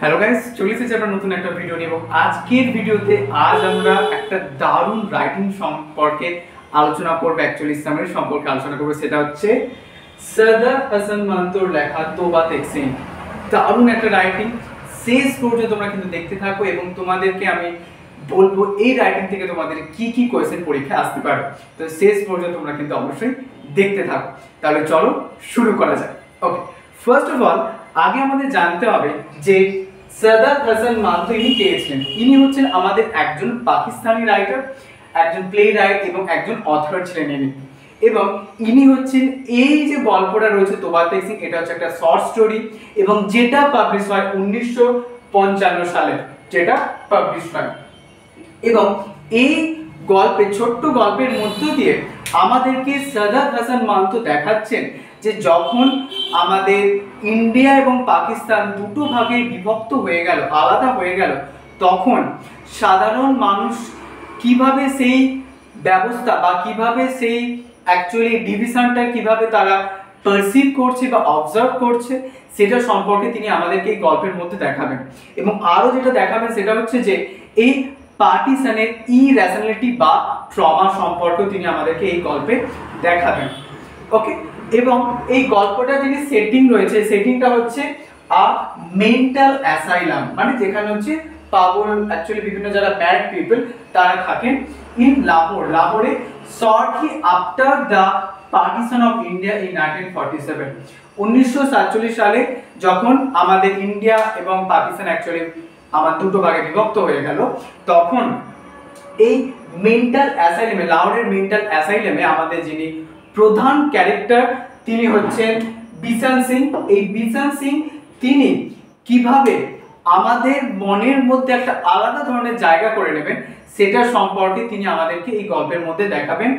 Hello guys, চলে এসেছি আমরা নতুন একটা ভিডিও নিয়ে। এবং আজকের ভিডিওতে আমরা একটা দারুণ রাইটিং সম্পর্কে আলোচনা করব। অ্যাকচুয়ালি সামরি সম্পর্কে আলোচনা করব, সেটা হচ্ছে সরদার হাসান মান্টোর লেখা তোবা তেহসিন। দারুণ একটা রাইটিং, শেষ পর্যন্ত তোমরা কিন্তু দেখতে থাকো এবং তোমাদেরকে আমি বলবো এই রাইটিং থেকে তোমাদের কি কি কোয়েশ্চেন পরীক্ষায় আসতে পারে। তো শেষ পর্যন্ত তোমরা কিন্তু অবশ্যই দেখতে থাকো। তাহলে চলো শুরু করা যাক। ওকে, ফার্স্ট অফ অল আগে আমাদের জানতে হবে যে সরদার হাসান মান্টো ইনি কে ছিলেন। ইনি হচ্ছেন আমাদের একজন পাকিস্তানি রাইটার, একজন প্লে রাইট এবং একজন অথর ছিলেন ইনি। এবং ইনি হচ্ছেন এই যে গল্পটা রয়েছে তোবা তেহসিন, এটা হচ্ছে একটা শর্ট স্টোরি এবং যেটা পাবলিশ হয় 1955 সালে, যেটা পাবলিশ হয়। এবং এই গল্পে ছোট্ট গল্পের মধ্য দিয়ে আমাদেরকে সরদার হাসান মান্টো দেখাচ্ছেন যে যখন আমাদের ইন্ডিয়া এবং পাকিস্তান দুটো ভাগে বিভক্ত হয়ে গেল, আলাদা হয়ে গেল, তখন সাধারণ মানুষ কিভাবে সেই ব্যবস্থা বা কিভাবে সেই অ্যাকচুয়ালি ডিভিশনটা কিভাবে তারা পারসিভ করছে বা অবজার্ভ করছে, সেটা সম্পর্কে তিনি আমাদেরকে এই গল্পের মধ্যে দেখাবেন। এবং আরও যেটা দেখাবেন সেটা হচ্ছে যে এই পার্টিশনের ইরেশনালিটি বা ট্রমা সম্পর্কে তিনি আমাদেরকে এই গল্পে দেখাবেন। ওকে, এবং এই গল্পটা যিনি সেটিং রয়েছে, সেটিংটা হচ্ছে আ মেন্টাল অ্যাসাইলাম, মানে যেখানে হচ্ছে পাগল, অ্যাকচুয়ালি বিভিন্ন যারা ব্যাড পিপল তারা থাকেন ইন লাহোর। লাহোরে shortly after the partition of India in 1947, 1947 সালে যখন আমাদের ইন্ডিয়া এবং পাকিস্তান অ্যাকচুয়ালি আমার দুটো ভাগে বিভক্ত হয়ে গেল, তখন এই মেন্টাল অ্যাসাইলামে, লাহোরের মেন্টাল অ্যাসাইলামে আমাদের যিনি প্রধান ক্যারেক্টার তিনি হচ্ছেন বিশান সিং। এই বিশান সিং তিনি কিভাবে আমাদের মনের মধ্যে একটা আলাদা ধরনের জায়গা করে নেবেন, সেটা সম্পর্কে তিনি আমাদেরকে এই গল্পের মধ্যে দেখাবেন।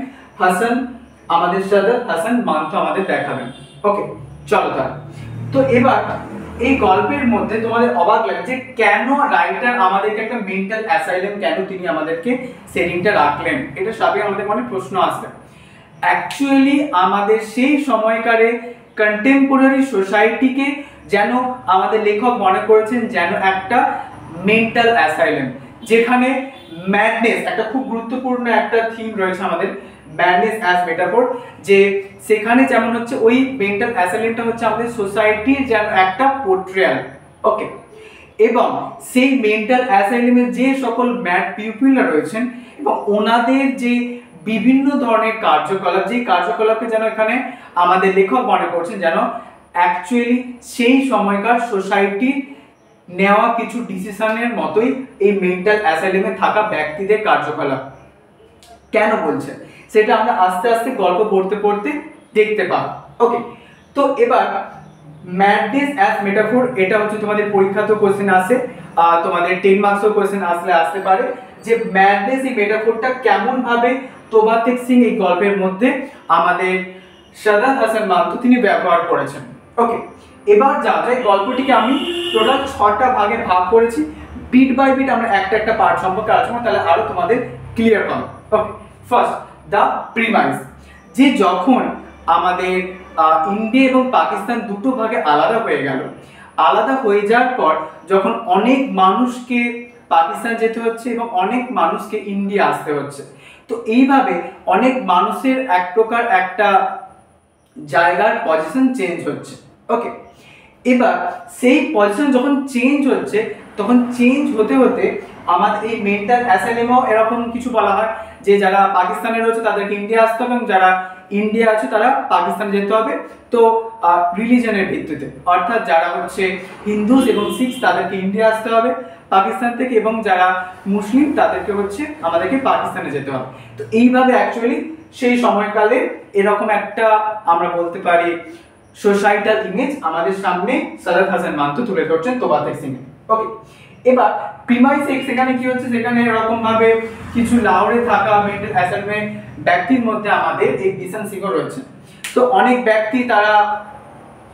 আমাদের সরদার হাসান মান্টো আমাদের দেখাবেন। ওকে, চলো তাহলে। তো এবার এই গল্পের মধ্যে তোমাদের অবাক লাগে যে কেন রাইটার আমাদেরকে একটা মেন্টাল অ্যাসাইলাম, কেন তিনি আমাদেরকে সেটিংটা রাখলেন, এটা সবই আমাদের মনে প্রশ্ন আসবে। অ্যাকচুয়ালি আমাদের সেই সময়কারে কন্টেম্পোরারি সোসাইটিকে যেন আমাদের লেখক মনে করেছেন যেন একটা মেন্টাল অ্যাসাইলাম, যেখানে ম্যাডনেস একটা খুব গুরুত্বপূর্ণ একটা থিম রয়েছে আমাদের, ম্যাডনেস অ্যাজ মেটাফর, যে সেখানে যেমন হচ্ছে ওই মেন্টাল অ্যাসাইলামটা হচ্ছে আমাদের সোসাইটির যেন একটা পোর্ট্রেয়াল। ওকে, এবং সেই মেন্টাল অ্যাসাইলামে যে সকল ম্যাড পিপলরা রয়েছেন এবং ওনাদের যে বিভিন্ন ধরনের কার্যকলাপ, যে কার্যকলাপকে যেন এখানে আমাদের লেখক মনে করছেন যেন অ্যাকচুয়ালি সেই সময়কার সোসাইটির নেওয়া কিছু ডিসিশনের মতোই এই মেন্টাল অ্যাসাইলামে থাকা ব্যক্তিদের কার্যকলাপ। কেন বলছেন সেটা আমরা আস্তে আস্তে গল্প পড়তে পড়তে দেখতে পাবো। ওকে, তো এবার ম্যাডনেস অ্যাজ মেটাফর, এটা হচ্ছে তোমাদের পরীক্ষাতেও কোশ্চেন আসে, তোমাদের 10 মার্কসও কোশ্চেন আসতে পারে যে ম্যাডনেস এই মেটাফরটা কেমন ভাবে তোবা তেহসিন এই গল্পের মধ্যে আমাদের সরদার হাসান মান্টো তিনি ব্যবহার করেছেন। ওকে, এবার যা যায় গল্পটিকে আমি টোটাল 6টা ভাগে ভাগ করেছি, বিট বাই বিট আমরা একটা একটা পার্ট সম্পর্কে আলোচনা, তাহলে আরো তোমাদের ক্লিয়ার হবে। ওকে, ফার্স্ট দ্য প্রিমাইস, যে যখন আমাদের ইন্ডিয়া এবং পাকিস্তান দুটো ভাগে আলাদা হয়ে গেল, আলাদা হয়ে যাওয়ার পর যখন অনেক মানুষকে পাকিস্তান যেতে হচ্ছে এবং অনেক মানুষকে ইন্ডিয়া আসতে হচ্ছে, তো এইভাবে অনেক মানুষের এক প্রকার একটা জায়গার পজিশন চেঞ্জ হচ্ছে। ওকে, এবার সেই পজিশন যখন চেঞ্জ হচ্ছে, তখন চেঞ্জ হতে হতে আমাদের এই মেন্টাল অ্যাসাইলামেও এরকম কিছু বলা হয় যে যারা পাকিস্তানে রয়েছে তাদেরকে ইন্ডিয়া আসতে হবে এবং যারা ইন্ডিয়া আছে তারা পাকিস্তানে যেতে হবে। তো রিলিজনের ভিত্তিতে, অর্থাৎ যারা হচ্ছে হিন্দু এবং শিখ তাদেরকে ইন্ডিয়া আসতে হবে পাকিস্তান থেকে, এবং যারা মুসলিম তাদেরকে হচ্ছে আমাদেরকে পাকিস্তানে যেতে হবে। তো এইভাবে অ্যাকচুয়ালি সেই সময়কালে এরকম একটা আমরা বলতে পারি সোসাইটাল ইমেজ আমাদের সামনে সরদার হাসান মান্টো তুলে ধরছেন তোবা তেহসিনে। ওকে, এবার প্রিমাইস সেখানে কি হচ্ছে, সেখানে এরকম ভাবে কিছু লাহোরে থাকা মেন্টাল অ্যাসাইলামে ব্যক্তির মধ্যে আমাদের এই বিশান সিংহ রয়েছে। তো অনেক ব্যক্তি তারা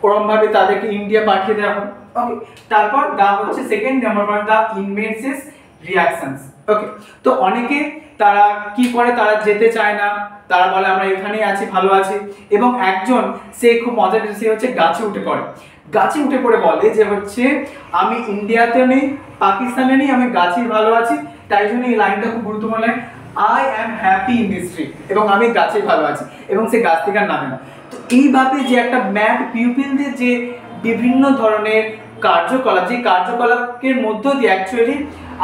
ওরকম ভাবে তাদেরকে ইন্ডিয়া পাঠিয়ে দেওয়া হয়। ওকে, তারপর দা হচ্ছে সেকেন্ড নাম্বার পয়েন্ট, দা ইনমেন্সেস রিঅ্যাকশনস। ওকে, তো অনেকে তারা কি করে, তারা যেতে চায় না, তারা বলে আমরা এখানেই আছি, ভালো আছি। এবং একজন সে খুব মজার, সে হচ্ছে গাছে উঠে পড়ে, গাছে উঠে পড়ে বলে যে হচ্ছে আমি ইন্ডিয়াতে নেই, পাকিস্তানে নেই, আমি গাছেই ভালো আছি। তাই জন্য এই লাইনটা খুব গুরুত্বপূর্ণ line, I am happy in this tree, এবং আমি গাছেই ভালো আছি, এবং সে গাছ থেকে নামে না। তো এইভাবে যে একটা ম্যাড পিউপিলদের যে বিভিন্ন ধরনের কার্যকলাপ, যে কার্যকলাপের মধ্য দিয়ে অ্যাকচুয়ালি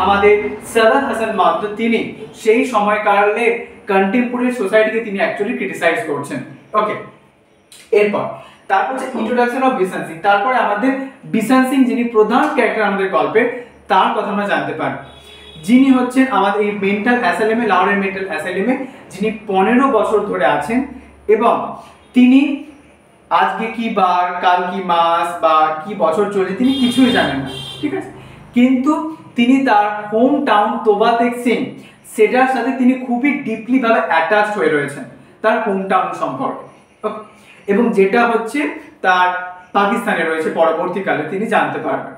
আমাদের সাদাত হাসান মান্তো তিনি সেই সময়কালে কন্টেম্পোরারি সোসাইটিকে তিনি অ্যাকচুয়ালি ক্রিটিসাইজ করছেন। ওকে, এরপর তারপর হচ্ছে ইন্ট্রোডাকশন অফ বিশন সিং। তারপরে আমাদের বিশন সিং যিনি প্রধান ক্যারেক্টার আমাদের গল্পে, তার কথা আমরা জানতে পারি। যিনি হচ্ছেন আমাদের এই মেন্টাল অ্যাসাইলামে, লাহোরের মেন্টাল অ্যাসাইলামে যিনি 15 বছর ধরে আছেন, এবং তিনি আজকে কি বার, কাল কি মাস বা কি বছর চলছে তিনি কিছুই জানেন না, ঠিক আছে। কিন্তু তিনি তার হোম টাউন তোবা তেক সিং, সেটার সাথে তিনি খুবই ডিপলি ভাবে অ্যাটাচড হয়ে রয়েছেন তার হোম টাউন সম্পর্কে, এবং যেটা হচ্ছে তার পাকিস্তানে রয়েছে পরবর্তীকালে তিনি জানতে পারবেন।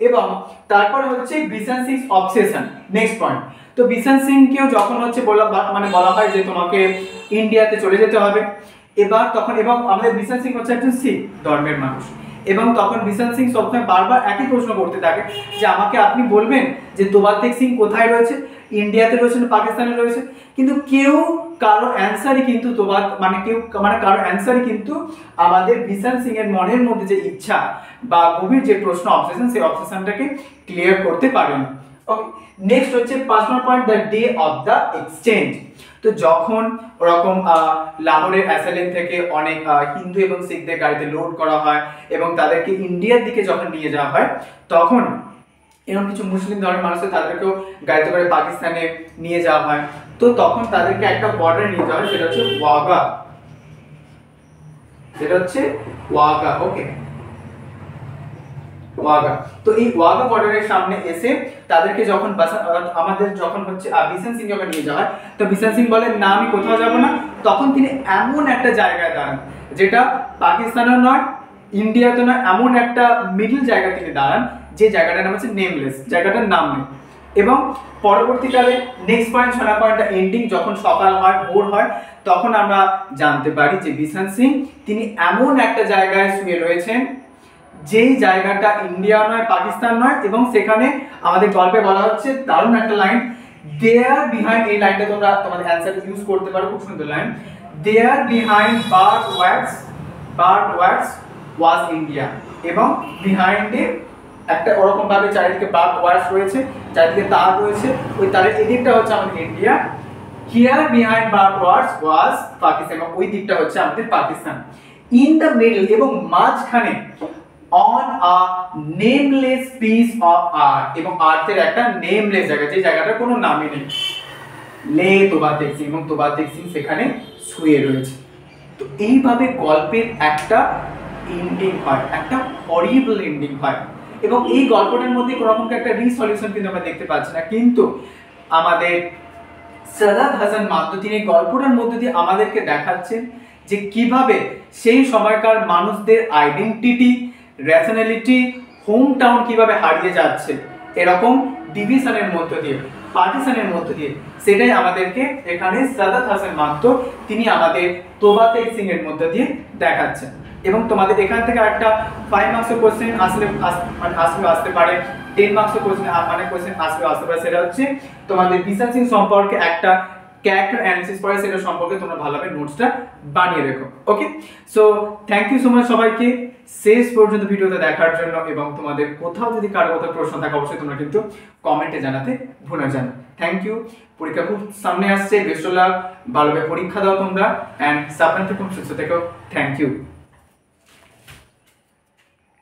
এবং তারপরে হচ্ছে vision Singh obsession, next point. তো বিশন সিংকেও যখন হচ্ছে বলা হয় যে তোমাকে ইন্ডিয়াতে চলে যেতে হবে, এবার তখন, এবং আমাদের বিশন সিং হচ্ছে একজন শিখ ধর্মের মানুষ, এবং তখন বিশন সিং সবসময় বারবার একই প্রশ্ন করতে থাকে যে আমাকে আপনি বলবেন যে তোবা তেক সিং কোথায় রয়েছে, ইন্ডিয়াতে রয়েছে না পাকিস্তানে রয়েছে। কিন্তু কেউ কারো অ্যান্সারই কিন্তু কারো অ্যান্সারই কিন্তু আমাদের বিশন সিং এর মনের মধ্যে যে ইচ্ছা বা গভীর যে প্রশ্ন অবসেশন, সেই অবসেশনটাকে ক্লিয়ার করতে পারেন। ওকে, নেক্সট হচ্ছে 5 নম্বর point, the day of the exchange. তো যখন ওরকম লাহোরের অ্যাসাইলাম থেকে অনেক হিন্দু এবং শিখদের গাড়িতে লোড করা হয় এবং তাদেরকে ইন্ডিয়ার দিকে যখন নিয়ে যাওয়া হয়, তখন এরকম কিছু মুসলিম ধর্মের মানুষ তাদেরকেও গাড়িতে করে পাকিস্তানে নিয়ে যাওয়া হয়। তো তখন তাদেরকে একটা বর্ডারে নিয়ে যাওয়া হয়, সেটা হচ্ছে ওয়াগা, ওকে, ওয়াগা। তো এই ওয়াগা বর্ডারের সামনে এসে তাদেরকে যখন আমাদের যখন হচ্ছে বিশন সিং যখন নিয়ে যাওয়া হয়, তো বিশন সিং বলে না আমি কোথাও যাব না। তখন তিনি এমন একটা জায়গায় দাঁড়ান যেটা পাকিস্তানও নয়, ইন্ডিয়াতে নয়, এমন একটা মিডল জায়গায় তিনি দাঁড়ান যে জায়গাটার নাম হচ্ছে নেমলেস, জায়গাটার নাম নেই। এবং পরবর্তীকালে নেক্সট পয়েন্ট, 6 পয়েন্টটা এন্ডিং, যখন সকাল হয়, ভোর হয়, তখন আমরা জানতে পারি যে বিশন সিং তিনি এমন একটা জায়গায় শুয়ে রয়েছেন যেই জায়গাটা ইন্ডিয়া নয়, পাকিস্তান নয়, এবং সেখানে আমাদের গল্পে বলা হচ্ছে দারুণ একটা লাইন, দেয়ার বিহাইন্ড, এই লাইনটা তোমরা তোমাদের অ্যানসার ইউজ করতে পারো, খুব সুন্দর line, there behind bird wax was India. এবং বিহাইন্ডে একটা ওরকম ভাবে চারিদিকে বার্ড ওয়াক্স রয়েছে, চারিদিকে তার রয়েছে, ওই তারের এদিকটা হচ্ছে আমাদের India, here behind bird wax was Pakistan, এবং ওই দিকটা হচ্ছে আমাদের পাকিস্তান। ইন দ্য মিডল, এবং মাঝখানে, on a নেমলেস piece of earth, এবং আর্থের একটা নেমলেস জায়গা, যে জায়গাটার কোনো নামই নেই, লে তোবা তেক সিং, এবং তোবা তেক সিং সেখানে শুয়ে রয়েছে। তো এইভাবে গল্পের একটা এন্ডিং হয়, একটা হরিবল এন্ডিং হয়, এবং এই গল্পটার মধ্যে কোনো রকম একটা রিসলিউশন কিন্তু আমরা দেখতে পাচ্ছি না। কিন্তু আমাদের সাদাত হাসান মান্তো তিনি গল্পটার মধ্যে দিয়ে আমাদেরকে দেখাচ্ছেন যে কিভাবে সেই সময়কার মানুষদের আইডেন্টিটি, রেশনালিটি, হোম টাউন কিভাবে হারিয়ে যাচ্ছে এরকম ডিভিশনের মধ্য দিয়ে, পার্টিশনের মধ্য দিয়ে। সেটাই আমাদেরকে এখানে সাদাত হাসান মান্তো তিনি আমাদের তোবা তেক সিং এর মধ্য দিয়ে দেখাচ্ছেন। এবং তোমাদের এখান থেকে একটা 5 মার্কসের কোশ্চেন আসতে পারে, 10 মার্কসের কোশ্চেন আসতে পারে। সেটা হচ্ছে তোমাদের বিশন সিং সম্পর্কে একটা ক্যারেক্টার অ্যানালিসিস করে, সেটা সম্পর্কে তোমরা ভালোভাবে নোটসটা বানিয়ে রেখো। Okay, so thank you so much সবাইকে শেষ পর্যন্ত ভিডিওটা দেখার জন্য। এবং তোমাদের কোথাও যদি কারো কোথাও প্রশ্ন থাকে অবশ্যই তোমরা কিন্তু কমেন্টে জানাতে ভুলে যাও। Thank you. পরীক্ষা খুব সামনে আসছে, বেস্ট অফ লাক, ভালোভাবে পরীক্ষা দাও তোমরা, এন্ড সাবধানে থেকো, সুস্থ থেকো। Thank you.